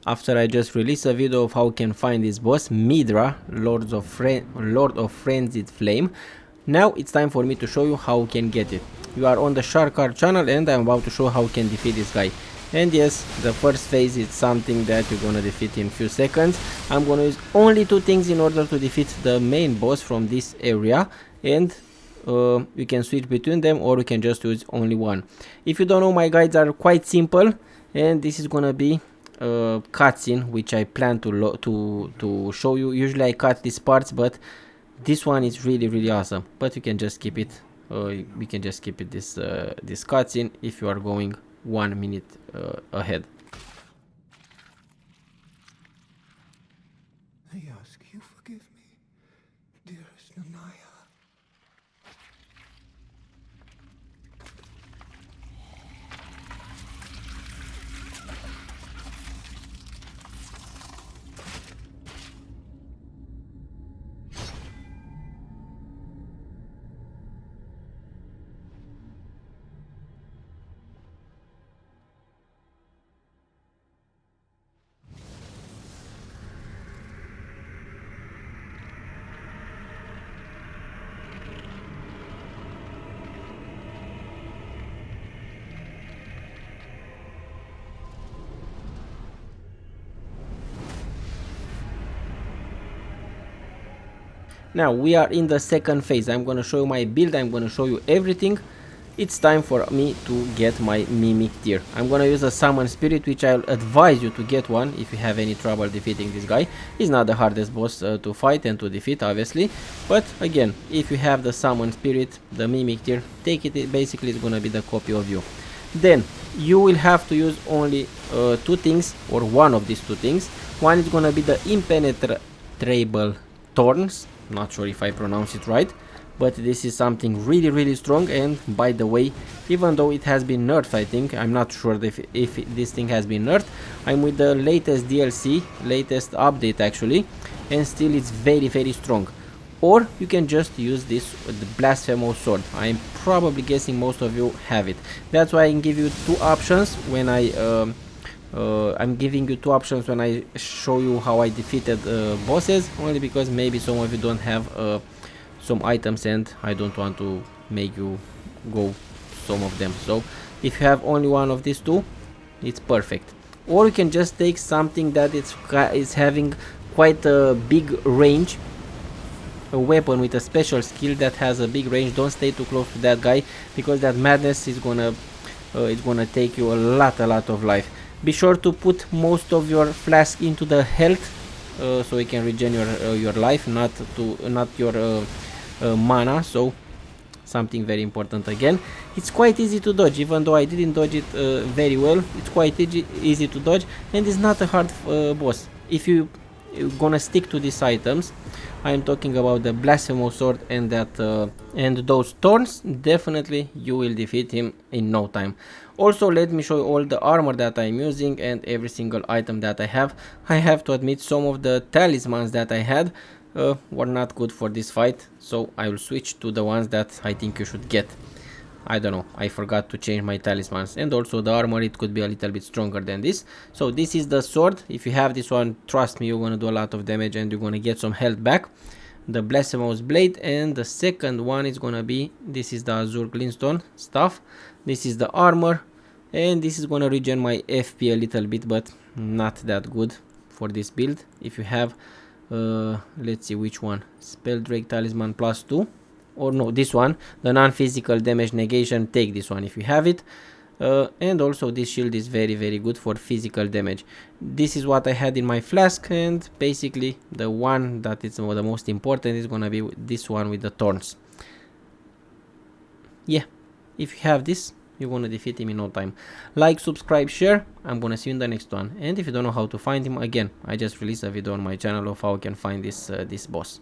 after I just released a video of how you can find this boss, MIDRA, Lord of Frenzied Flame. Now it's time for me to show you how you can get it. You are on the Sharkar channel and I'm about to show how you can defeat this guy. And yes, the first phase is something that you're gonna defeat in a few seconds. I'm gonna use only 2 things in order to defeat the main boss from this area, and you can switch between them or you can just use only one. If you don't know, my guides are quite simple, and this is gonna be a cutscene which I plan to show you. Usually I cut these parts, but this one is really awesome. But you can just skip it. We can just skip it, this cutscene, if you are going 1 minute ahead. I ask you forgive me, dearest Nanaya. Now we are in the second phase. I'm gonna show you my build, I'm gonna show you everything. It's time for me to get my mimic tier. I'm gonna use a summon spirit, which I'll advise you to get one if you have any trouble defeating this guy. He's not the hardest boss to fight and to defeat, obviously, but again, if you have the summon spirit, the mimic tier, take it. Basically it's gonna be the copy of you. Then you will have to use only 2 things, or one of these 2 things. One is gonna be the impenetrable thorns. Not sure if I pronounce it right, but this is something really strong. And by the way, even though it has been nerfed, I think, I'm not sure if this thing has been nerfed, I'm with the latest DLC, latest update actually, and still it's very strong. Or you can just use this, the blasphemous sword. I'm probably guessing most of you have it. That's why I can give you 2 options when I'm giving you 2 options when I show you how I defeated bosses, only because maybe some of you don't have some items and I don't want to make you go some of them. So if you have only one of these 2, it's perfect. Or you can just take something that is having quite a big range, a weapon with a special skill that has a big range. Don't stay too close to that guy, because that madness is gonna take you a lot of life. Be sure to put most of your flask into the health, so you can regen your life, not your mana. So something very important again. It's quite easy to dodge, even though I didn't dodge it very well. It's quite easy to dodge, and it's not a hard boss if you're gonna stick to these items. I'm talking about the blasphemous sword and and those thorns. Definitely you will defeat him in no time. Also, let me show you all the armor that I'm using and every single item that I have. I have to admit, some of the talismans that I had were not good for this fight, so I will switch to the ones that I think you should get. I don't know, I forgot to change my talismans. And also the armor, it could be a little bit stronger than this. So this is the sword. If you have this one, trust me, you're gonna do a lot of damage and you're gonna get some health back. The blasphemous blade, and the second one is gonna be, this is the azure glintstone stuff. This is the armor, and this is gonna regen my FP a little bit, but not that good for this build. If you have let's see which one, spell drake talisman +2, or no, this one, the non-physical damage negation, take this one if you have it. And also this shield is very good for physical damage. This is what I had in my flask, and basically the one that is the most important is gonna be this one with the thorns. Yeah, if you have this, you're gonna defeat him in no time. Like, subscribe, share. I'm gonna see you in the next one. And if you don't know how to find him, again, I just released a video on my channel of how you can find this boss.